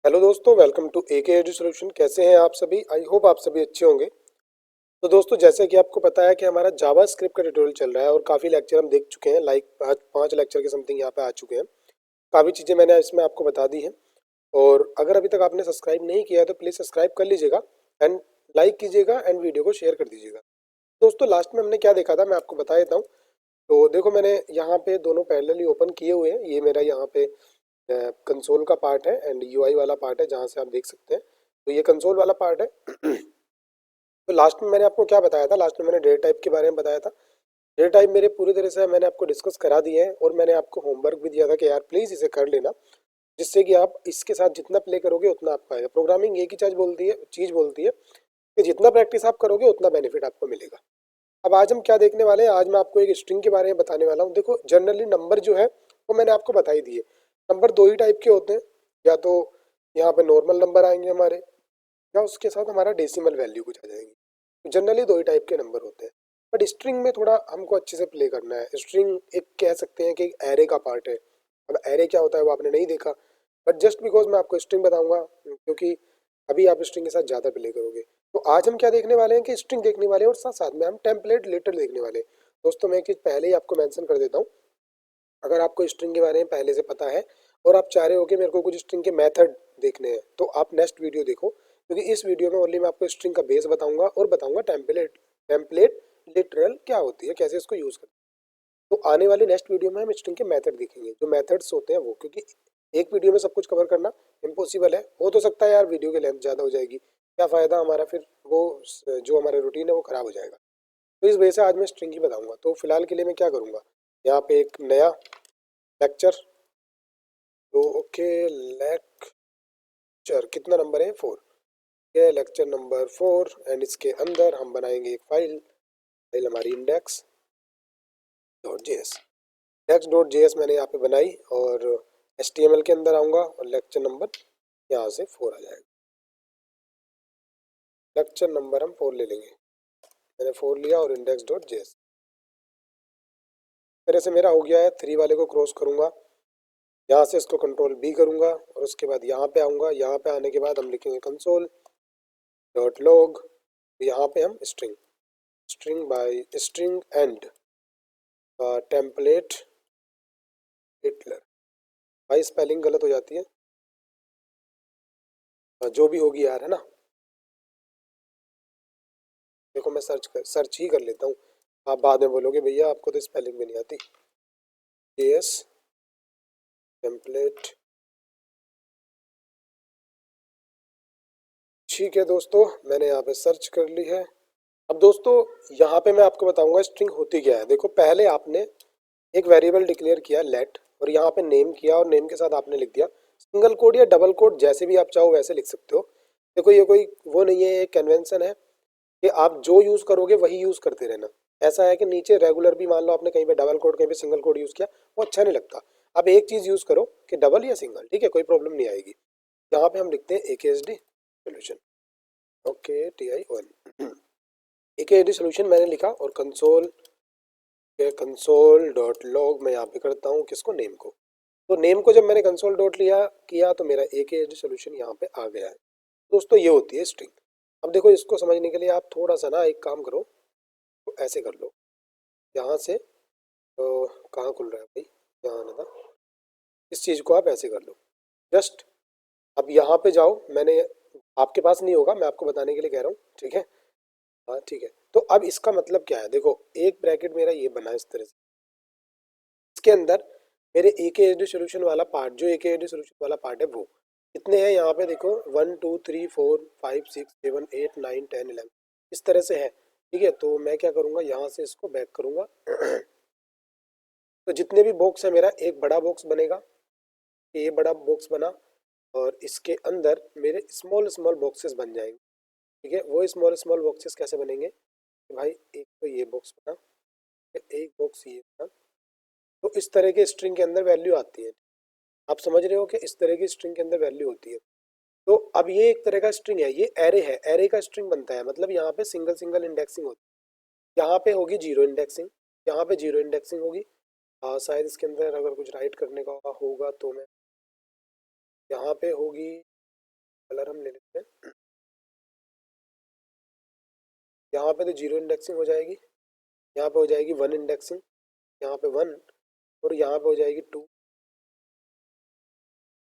Hello दोस्तों, welcome to AK edu solution. कैसे हैं आप सभी? आई होप आप सभी अच्छे होंगे। तो दोस्तों, जैसे कि आपको पता है कि हमारा जावा स्क्रिप्ट का ट्यूटोरियल चल रहा है और काफ़ी लेक्चर हम देख चुके हैं। लाइक आज 5 लेक्चर के समथिंग यहाँ पे आ चुके हैं। काफ़ी चीज़ें मैंने इसमें आपको बता दी हैं। और अगर अभी तक आपने सब्सक्राइब नहीं किया है तो प्लीज़ सब्सक्राइब कर लीजिएगा एंड लाइक कीजिएगा एंड वीडियो को शेयर कर दीजिएगा। दोस्तों, लास्ट में हमने क्या देखा था मैं आपको बता देता हूँ। तो देखो, मैंने यहाँ पे दोनों पैरेलली ओपन किए हुए हैं। ये मेरा यहाँ पे कंसोल का पार्ट है एंड यूआई वाला पार्ट है, जहाँ से आप देख सकते हैं। तो ये कंसोल वाला पार्ट है। तो लास्ट में मैंने आपको क्या बताया था? लास्ट में मैंने डेटा टाइप के बारे में बताया था। डेटा टाइप मेरे पूरी तरह से मैंने आपको डिस्कस करा दिए हैं और मैंने आपको होमवर्क भी दिया था कि यार प्लीज़ इसे कर लेना, जिससे कि आप इसके साथ जितना प्ले करोगे उतना आपको आएगा। प्रोग्रामिंग एक ही चीज़ बोलती है कि जितना प्रैक्टिस आप करोगे उतना बेनिफिट आपको मिलेगा। अब आज हम क्या देखने वाले हैं? आज मैं आपको एक स्ट्रिंग के बारे में बताने वाला हूँ। देखो, जनरली नंबर जो है वो मैंने आपको बता ही दिए। नंबर दो ही टाइप के होते हैं, या तो यहाँ पे नॉर्मल नंबर आएंगे हमारे, या उसके साथ हमारा डेसिमल वैल्यू कुछ आ जाएगी। तो जनरली दो ही टाइप के नंबर होते हैं। बट स्ट्रिंग में थोड़ा हमको अच्छे से प्ले करना है। स्ट्रिंग एक कह सकते हैं कि एक एरे का पार्ट है। अब एरे क्या होता है वो आपने नहीं देखा, बट जस्ट बिकॉज मैं आपको स्ट्रिंग बताऊंगा, क्योंकि अभी आप स्ट्रिंग के साथ ज़्यादा प्ले करोगे। तो आज हम क्या देखने वाले हैं कि स्ट्रिंग देखने वाले हैं और साथ साथ में हम टेम्पलेट लेटर देखने वाले हैं। दोस्तों, मैं एक चीज़ पहले ही आपको मेंशन कर देता हूँ। अगर आपको स्ट्रिंग के बारे में पहले से पता है और आप चाह रहे हो कि मेरे को कुछ स्ट्रिंग के मेथड देखने हैं, तो आप नेक्स्ट वीडियो देखो, क्योंकि इस वीडियो में ओनली मैं आपको स्ट्रिंग का बेस बताऊंगा और बताऊंगा टेम्पलेट लिटरल क्या होती है, कैसे इसको यूज़ करते हैं। तो आने वाली नेक्स्ट वीडियो में हम स्ट्रिंग के मेथड देखेंगे, जो मेथड्स होते हैं वो, क्योंकि एक वीडियो में सब कुछ कवर करना इम्पॉसिबल है। हो तो सकता है यार वीडियो की लेंथ ज़्यादा हो जाएगी, क्या फ़ायदा हमारा, फिर वो जो हमारा रूटीन है वो ख़राब हो जाएगा। तो इस वजह से आज मैं स्ट्रिंग ही बताऊंगा। तो फिलहाल के लिए मैं क्या करूँगा, यहाँ पे एक नया लेक्चर। तो ओके, लेक्चर कितना नंबर है? 4। ये लेक्चर नंबर 4 एंड इसके अंदर हम बनाएंगे एक फाइल। फाइल हमारी index.js मैंने यहाँ पे बनाई और HTML के अंदर आऊँगा और लेक्चर नंबर यहाँ से 4 आ जाएगा। लेक्चर नंबर हम 4 ले लेंगे। मैंने 4 लिया और index.js तरह से मेरा हो गया है। 3 वाले को क्रॉस करूँगा, यहाँ से इसको कंट्रोल B करूँगा और उसके बाद यहाँ पे आऊँगा। यहाँ पे आने के बाद हम लिखेंगे कंसोल डॉट लॉग। यहाँ पे हम स्ट्रिंग एंड टेम्पलेट हिटलर। भाई स्पेलिंग गलत हो जाती है, जो भी होगी यार, है ना। देखो, मैं सर्च ही कर लेता हूँ। आप बाद में बोलोगे भैया आपको तो स्पेलिंग भी नहीं आती। JS template. ठीक है दोस्तों, मैंने यहाँ पे सर्च कर ली है। अब दोस्तों, यहाँ पे मैं आपको बताऊंगा स्ट्रिंग होती क्या है। देखो, पहले आपने एक वेरिएबल डिक्लेयर किया लेट, और यहाँ पे नेम किया और नेम के साथ आपने लिख दिया सिंगल कोड या डबल कोड, जैसे भी आप चाहो वैसे लिख सकते हो। देखो, ये कोई वो नहीं है, ये कन्वेंशन है कि आप जो यूज करोगे वही यूज करते रहना। ऐसा है कि नीचे रेगुलर भी, मान लो आपने कहीं पे डबल कोड कहीं पे सिंगल कोड यूज किया, वो अच्छा नहीं लगता। अब एक चीज यूज करो कि डबल या सिंगल, ठीक है, कोई प्रॉब्लम नहीं आएगी। यहाँ पे हम लिखते हैं AKSD solution. Okay, TI1 AKSD solution मैंने लिखा और कंसोल डॉट लॉग मैं यहाँ पे करता हूँ किसको, नेम को। तो नेम को जब मैंने कंसोल डॉट लिया किया तो मेरा AKSD सोल्यूशन यहाँ पे आ गया है। दोस्तों, ये होती है स्ट्रिंग। अब देखो, इसको समझने के लिए आप थोड़ा सा ना एक काम करो, तो ऐसे कर लो। यहाँ से तो कहाँ खुल रहा है भाई, यहाँ आना था। इस चीज़ को आप ऐसे कर लो जस्ट। अब यहाँ पे जाओ, मैंने, आपके पास नहीं होगा, मैं आपको बताने के लिए कह रहा हूँ, ठीक है। हाँ ठीक है। तो अब इसका मतलब क्या है? देखो, एक ब्रैकेट मेरा ये बना इस तरह से, इसके अंदर मेरे AKSD सोल्यूशन वाला पार्ट, जो AKSD सोल्यूशन वाला पार्ट है वो कितने हैं यहाँ पे देखो, 1 2 3 4 5 6 7 8 9 10 11, इस तरह से है। ठीक है, तो मैं क्या करूँगा, यहाँ से इसको बैक करूँगा। तो जितने भी बॉक्स है मेरा एक बड़ा बॉक्स बनेगा, ये बड़ा बॉक्स बना, और इसके अंदर मेरे स्मॉल स्मॉल बॉक्सेस बन जाएंगे। ठीक है, वो स्मॉल स्मॉल बॉक्सेस कैसे बनेंगे कि भाई, एक तो ये बॉक्स बना, फिर एक बॉक्स ये बना। तो इस तरह के स्ट्रिंग के अंदर वैल्यू आती है। आप समझ रहे हो कि इस तरह की स्ट्रिंग के अंदर वैल्यू होती है। तो अब ये एक तरह का स्ट्रिंग है, ये एरे है, एरे का स्ट्रिंग बनता है। मतलब यहाँ पे सिंगल सिंगल इंडेक्सिंग होती है। यहाँ पे होगी जीरो इंडेक्सिंग, यहाँ पे जीरो इंडेक्सिंग होगी। शायद इसके अंदर अगर कुछ राइट करने का होगा तो मैं, यहाँ पे होगी कलर हम ले लेते हैं। यहाँ पे तो जीरो इंडेक्सिंग हो जाएगी, यहाँ पे हो जाएगी वन इंडेक्सिंग, यहाँ पे वन, और यहाँ पे हो जाएगी टू,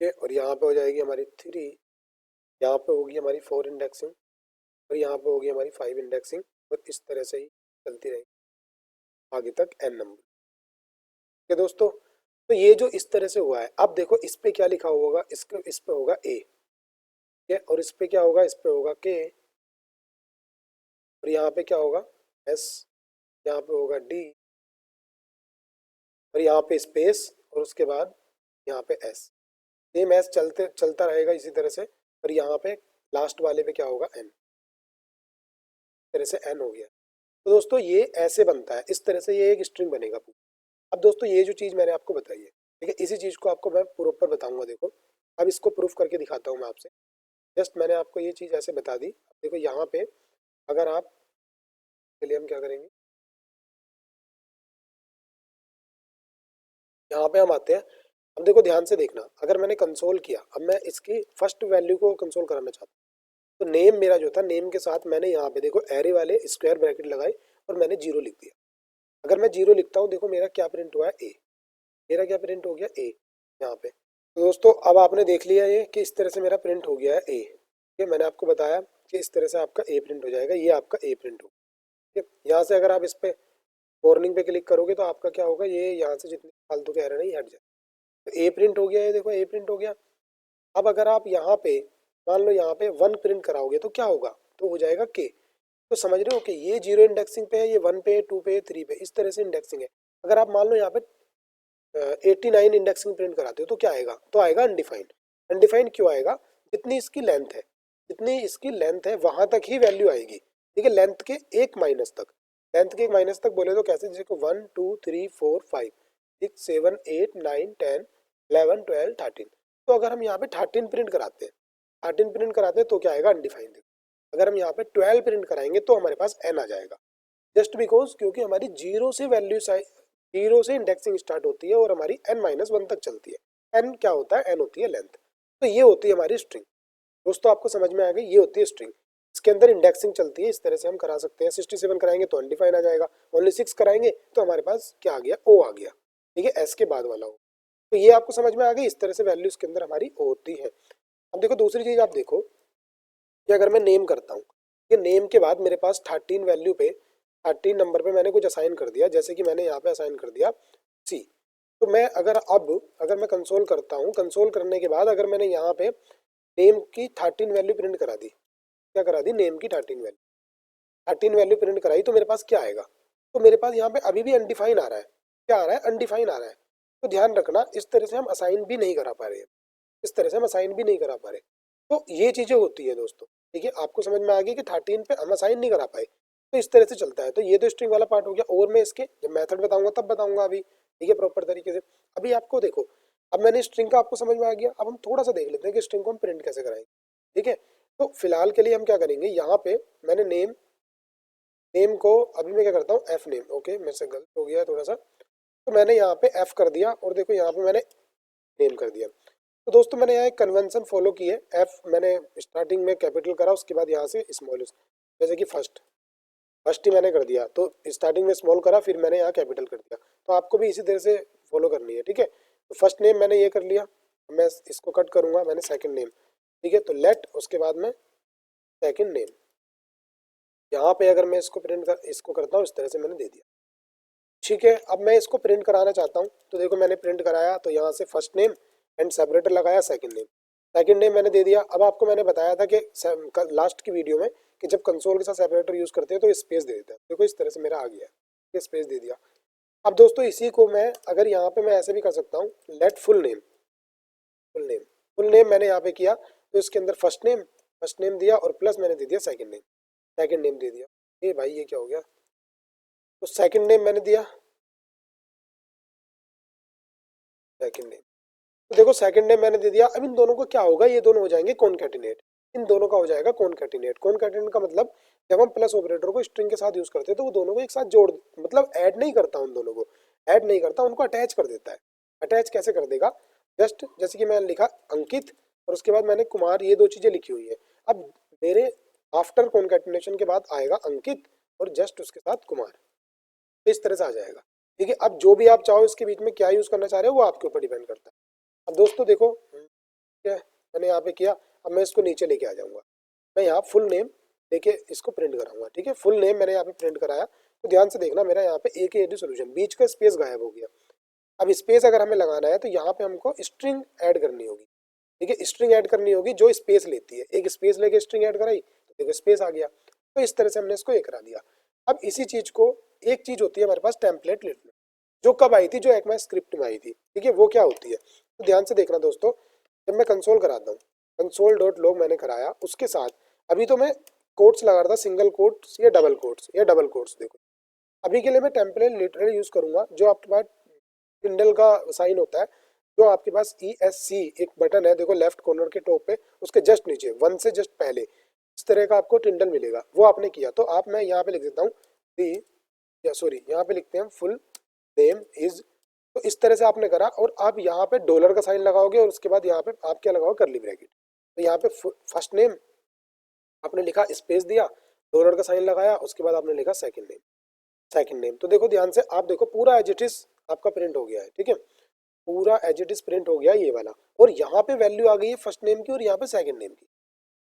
और यहाँ पे हो जाएगी हमारी थ्री, यहाँ पे होगी हमारी फोर इंडेक्सिंग, और यहाँ पे होगी हमारी फाइव इंडेक्सिंग, और इस तरह से ही चलती रहेगी आगे तक एन नंबर। ठीक है दोस्तों, तो ये जो इस तरह से हुआ है, अब देखो इस पे क्या लिखा हुआ होगा, इस पे होगा ए, ठीक है, और इस पे क्या होगा, इस पे होगा के, और यहाँ पे क्या होगा एस, यहाँ पे होगा डी, और यहाँ पे स्पेस, और उसके बाद यहाँ पे एस। सेम एस चलता रहेगा इसी तरह से, और यहाँ पे लास्ट वाले पे क्या होगा एन, इस तरह से एन हो गया। तो दोस्तों ये ऐसे बनता है, इस तरह से ये एक स्ट्रिंग बनेगा पूरा। अब दोस्तों ये जो चीज़ मैंने आपको बताई है, ठीक है, इसी चीज़ को आपको मैं प्रॉपर बताऊंगा। देखो अब इसको प्रूफ करके दिखाता हूँ मैं आपसे। जस्ट मैंने आपको ये चीज़ ऐसे बता दी। देखो यहाँ पे अगर आप, चलिए हम क्या करेंगे, यहाँ पे हम आते हैं। अब देखो ध्यान से देखना, अगर मैंने कंसोल किया, अब मैं इसकी फर्स्ट वैल्यू को कंसोल कराना चाहता हूँ, तो नेम मेरा जो था, नेम के साथ मैंने यहाँ पे देखो एरे वाले स्क्वायर ब्रैकेट लगाए और मैंने जीरो लिख दिया। अगर मैं जीरो लिखता हूँ, देखो मेरा क्या प्रिंट हुआ है, ए, मेरा क्या प्रिंट हो गया, ए, यहाँ पे। तो दोस्तों अब आपने देख लिया ये कि इस तरह से मेरा प्रिंट हो गया है ए। ठीक है, मैंने आपको बताया कि इस तरह से आपका ए प्रिंट हो जाएगा, ये आपका ए प्रिंट हो। ठीक है, यहाँ से अगर आप इस पे वार्निंग पे क्लिक करोगे तो आपका क्या होगा, ये यहाँ से जितने फालतू के एरर नहीं हट जाए। तो ए प्रिंट हो गया, ये देखो ए प्रिंट हो गया। अब अगर आप यहाँ पे मान लो यहाँ पे वन प्रिंट कराओगे तो क्या होगा, तो हो जाएगा के। तो समझ रहे हो कि ये जीरो इंडेक्सिंग पे है, ये वन पे, टू पे, थ्री पे, इस तरह से इंडेक्सिंग है। अगर आप मान लो यहाँ पे 89 इंडेक्सिंग प्रिंट कराते हो तो क्या आएगा, तो आएगा अनडिफाइंड। अनडिफाइंड क्यों आएगा, जितनी इसकी लेंथ है, जितनी इसकी लेंथ है वहां तक ही वैल्यू आएगी। ठीक है, लेंथ के एक माइनस तक, लेंथ के एक माइनस तक बोले तो कैसे, जैसे को 1 2 3 4 5 6 7 8 9 10 11 12 13। तो अगर हम यहाँ पे 13 प्रिंट कराते हैं, 13 प्रिंट कराते हैं तो क्या आएगा, अनडिफाइंड। अगर हम यहाँ पे 12 प्रिंट कराएंगे तो हमारे पास एन आ जाएगा। जस्ट बिकॉज क्योंकि हमारी जीरो से वैल्यू, जीरो से इंडेक्सिंग स्टार्ट होती है और हमारी एन माइनस वन तक चलती है। एन क्या होता है, एन होती है लेंथ। तो ये होती है हमारी स्ट्रिंग। दोस्तों आपको समझ में आ गई, ये होती है स्ट्रिंग, इसके अंदर इंडेक्सिंग चलती है। इस तरह से हम करा सकते हैं। 67 कराएंगे तो अनडिफाइन आ जाएगा, ओनली 6 कराएंगे तो हमारे पास क्या आ गया, ओ आ गया। ठीक है, एस के बाद वाला ओ। तो ये आपको समझ में आ गई, इस तरह से वैल्यू इसके अंदर हमारी ओ होती है। अब देखो दूसरी चीज आप देखो कि अगर मैं नेम करता हूँ, ये नेम के बाद मेरे पास 13 वैल्यू पे, 13 नंबर पे मैंने कुछ असाइन कर दिया, जैसे कि मैंने यहाँ पे असाइन कर दिया सी। तो मैं अगर अब अगर मैं कंसोल करता हूँ, कंसोल करने के बाद अगर मैंने यहाँ पे नेम की 13 वैल्यू प्रिंट करा दी, क्या करा दी, नेम की 13 वैल्यू प्रिंट कराई, तो मेरे पास क्या आएगा, तो मेरे पास यहाँ पे अभी भी अनडिफाइन आ रहा है। क्या आ रहा है, अनडिफाइन आ रहा है। तो ध्यान रखना, इस तरह से हम असाइन भी नहीं करा पा रहे हैं, इस तरह से हम असाइन भी नहीं करा पा रहे। तो ये चीजें होती है दोस्तों। ठीक है, आपको समझ में आ गई कि 13 पे हम असाइन नहीं करा पाए, तो इस तरह से चलता है। तो ये तो स्ट्रिंग वाला पार्ट हो गया, और मैं इसके जब मेथड बताऊंगा तब बताऊंगा अभी। ठीक है, प्रॉपर तरीके से। अभी आपको देखो, अब मैंने स्ट्रिंग का आपको समझ में आ गया, अब हम थोड़ा सा देख लेते हैं कि स्ट्रिंग को हम प्रिंट कैसे कराएंगे। ठीक है, तो फिलहाल के लिए हम क्या करेंगे, यहाँ पे मैंने नेम, नेम को अभी मैं क्या करता हूँ, एफ नेम, ओके मेरे से गलत हो गया थोड़ा सा, तो मैंने यहाँ पे एफ कर दिया, और देखो यहाँ पे मैंने नेम कर दिया। तो दोस्तों मैंने यहाँ एक कन्वेंशन फॉलो की है, एफ मैंने स्टार्टिंग में कैपिटल करा, उसके बाद यहाँ से स्मॉल, जैसे कि फर्स्ट, फर्स्ट ही मैंने कर दिया, तो स्टार्टिंग में स्मॉल करा, फिर मैंने यहाँ कैपिटल कर दिया। तो आपको भी इसी तरह से फॉलो करनी है। ठीक है, तो फर्स्ट नेम मैंने ये कर लिया, मैं इसको कट करूंगा, मैंने सेकंड नेम। ठीक है, तो लेट, उसके बाद में सेकंड नेम, यहाँ पे अगर मैं इसको प्रिंट कर, इसको करता हूँ, इस तरह से मैंने दे दिया। ठीक है, अब मैं इसको प्रिंट कराना चाहता हूँ, तो देखो मैंने प्रिंट कराया, तो यहाँ से फर्स्ट नेम एंड सेपरेटर लगाया, सेकंड नेम, सेकंड नेम मैंने दे दिया। अब आपको मैंने बताया था कि लास्ट की वीडियो में कि जब कंसोल के साथ सेपरेटर यूज करते हैं तो स्पेस दे देता है। देखो इस तरह से मेरा आ गया, ये स्पेस दे दिया। अब दोस्तों इसी को मैं अगर यहाँ पे मैं ऐसे भी कर सकता हूँ, let full name, full name, full name मैंने यहाँ पे किया, तो इसके अंदर फर्स्ट नेम दिया, और प्लस मैंने दे दिया सेकंड नेम, सेकंड नेम दे दिया। ए भाई ये क्या हो गया, तो सेकंड नेम मैंने दिया, सेकंड नेम, तो देखो सेकंड नेम मैंने दे दिया। अब इन दोनों को क्या होगा, ये दोनों हो जाएंगे कॉनकैटिनेट, इन दोनों का हो जाएगा कॉनकैटिनेट। कॉनकैटिनेट का मतलब जब हम प्लस ऑपरेटर को स्ट्रिंग के साथ यूज करते हैं तो वो दोनों को एक साथ जोड़, मतलब ऐड नहीं करता, उन दोनों को ऐड नहीं करता, उनको अटैच कर देता है। अटैच कैसे कर देगा, जस्ट जैसे कि मैंने लिखा अंकित और उसके बाद मैंने कुमार, ये 2 चीज़ें लिखी हुई है। अब मेरे आफ्टर कॉन्कैटिनेशन के बाद आएगा अंकित और जस्ट उसके साथ कुमार, तो इस तरह से आ जाएगा। ठीक है, अब जो भी आप चाहो इसके बीच में क्या यूज़ करना चाह रहे हो वो आपके ऊपर डिपेंड करता है। अब दोस्तों देखो क्या मैंने यहाँ पे किया, अब मैं इसको नीचे लेके आ जाऊँगा, मैं यहाँ फुल नेम लेके इसको प्रिंट कराऊंगा। ठीक है, फुल नेम मैंने यहाँ पे प्रिंट कराया, तो ध्यान से देखना मेरा यहाँ पे AKAD सॉल्यूशन, बीच का स्पेस गायब हो गया। अब स्पेस अगर हमें लगाना है तो यहाँ पे हमको स्ट्रिंग ऐड करनी होगी। ठीक है, स्ट्रिंग ऐड करनी होगी जो स्पेस लेती है, एक स्पेस लेके स्ट्रिंग ऐड कराई तो देखो स्पेस आ गया। तो इस तरह से हमने इसको ये करा दिया। अब इसी चीज को, एक चीज होती है हमारे पास टेम्पलेट लिटल, जो कब आई थी, जो एक स्क्रिप्ट में आई थी। ठीक है, वो क्या होती है, तो ध्यान से देखना दोस्तों, जब मैं कंसोल कराता हूँ, कंसोल डॉट लॉग मैंने कराया, उसके साथ अभी तो मैं कोट्स लगा रहा था, सिंगल कोट्स या डबल कोट्स या डबल कोट्स। देखो अभी के लिए मैं टेम्पलेट लिटरल यूज करूंगा, जो आपके पास टिंडल का साइन होता है, जो आपके पास ESC एक बटन है, देखो लेफ्ट कॉर्नर के टॉप पे, उसके जस्ट नीचे 1 से जस्ट पहले इस तरह का आपको टिंडल मिलेगा, वो आपने किया। तो आप, मैं यहाँ पे लिख देता हूँ दी, या सॉरी यहाँ पे लिखते हैं फुल नेम इज, तो इस तरह से आपने करा। और आप यहाँ पे डॉलर का साइन लगाओगे और उसके बाद यहाँ पे आप क्या लगाओगे, करली ब्रैकेट। तो यहाँ पे फर्स्ट नेम आपने लिखा, स्पेस दिया, डॉलर का साइन लगाया, उसके बाद आपने लिखा सेकंड नेम, सेकंड नेम। तो देखो ध्यान से, आप देखो पूरा एज इट इज आपका प्रिंट हो गया है। ठीक है, पूरा एज इट इज प्रिंट हो गया ये वाला, और यहाँ पे वैल्यू आ गई है फर्स्ट नेम की और यहाँ पे सेकंड नेम की।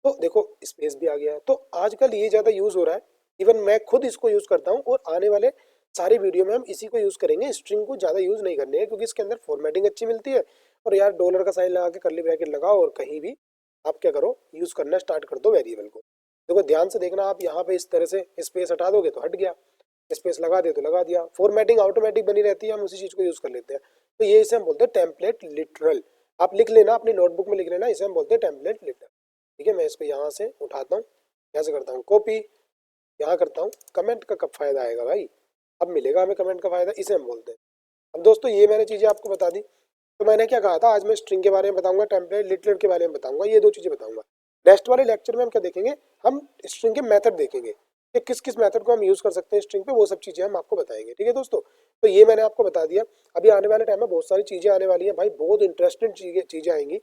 तो देखो स्पेस भी आ गया है। तो आजकल ये ज़्यादा यूज़ हो रहा है, इवन मैं खुद इसको यूज़ करता हूँ, और आने वाले सारे वीडियो में हम इसी को यूज़ करेंगे। स्ट्रिंग को ज़्यादा यूज़ नहीं करने है, क्योंकि इसके अंदर फॉर्मेटिंग अच्छी मिलती है। और यार डॉलर का साइन लगा के करली ब्रैकेट लगाओ और कहीं भी आप क्या करो, यूज़ करना स्टार्ट कर दो वेरिएबल को। देखो ध्यान से देखना, आप यहाँ पे इस तरह से स्पेस हटा दोगे तो हट गया, स्पेस लगा दे तो लगा दिया, फॉर्मेटिंग ऑटोमेटिक बनी रहती है, हम उसी चीज़ को यूज़ कर लेते हैं। तो ये इसे हम बोलते हैं टेम्पलेट लिटरल। आप लिख लेना, अपनी नोटबुक में लिख लेना, इसे हम बोलते हैं टेम्पलेट लिटरल। ठीक है, मैं इसको यहाँ से उठाता हूँ, यहाँ से करता हूँ कॉपी, यहाँ करता हूँ कमेंट का कब फायदा आएगा भाई, अब मिलेगा हमें कमेंट का फायदा, इसे हम बोलते हैं। अब दोस्तों ये मैंने चीज़ें आपको बता दी। तो मैंने क्या कहा था, आज मैं स्ट्रिंग के बारे में बताऊंगा, टेम्पलेट लिटरल के बारे में बताऊंगा, ये 2 चीज़ें बताऊंगा। नेक्स्ट वाले लेक्चर में हम क्या देखेंगे, हम स्ट्रिंग के मेथड देखेंगे कि किस किस मेथड को हम यूज़ कर सकते हैं स्ट्रिंग पे, वो सब चीज़ें हम आपको बताएंगे। ठीक है दोस्तों, तो ये मैंने आपको बता दिया। अभी आने वाले टाइम में बहुत सारी चीज़ें आने वाली हैं भाई, बहुत इंटरेस्टिंग चीज़ें आएंगी,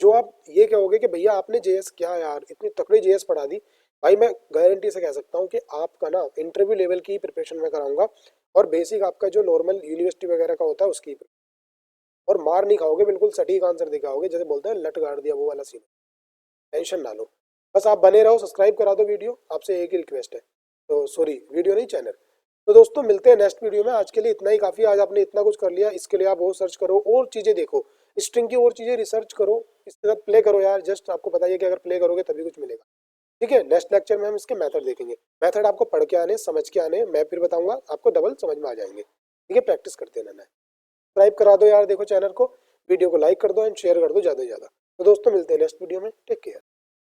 जो आप ये कहोगे कि भैया आपने JS क्या यार इतनी तकड़ी JS पढ़ा दी। भाई मैं गारंटी से कह सकता हूँ कि आपका ना इंटरव्यू लेवल की प्रिपरेशन में कराऊंगा, और बेसिक आपका जो नॉर्मल यूनिवर्सिटी वगैरह का होता है उसकी, और मार नहीं खाओगे, बिल्कुल सटीक आंसर दिखाओगे, जैसे बोलते हैं लट गाड़ दिया, वो वाला सीन। टेंशन ना लो, बस आप बने रहो, सब्सक्राइब करा दो वीडियो, आपसे एक ही रिक्वेस्ट है। तो सॉरी वीडियो नहीं, चैनल। तो दोस्तों मिलते हैं नेक्स्ट वीडियो में, आज के लिए इतना ही काफ़ी। आज आपने इतना कुछ कर लिया, इसके लिए आप और सर्च करो, और चीज़ें देखो, स्ट्रिंग की और चीज़ें रिसर्च करो, इसके साथ प्ले करो यार, जस्ट आपको बताइए कि अगर प्ले करोगे तभी कुछ मिलेगा। ठीक है, नेक्स्ट लेक्चर में हम इसके मेथड देखेंगे। मेथड आपको पढ़ के आने, समझ के आने, मैं फिर बताऊंगा, आपको डबल समझ में आ जाएंगे। ठीक है, प्रैक्टिस करते रहना है। सब्सक्राइब करा दो यार, देखो चैनल को, वीडियो को लाइक कर दो एंड शेयर कर दो ज़्यादा से ज़्यादा। तो दोस्तों मिलते हैं नेक्स्ट वीडियो में, टेक केयर।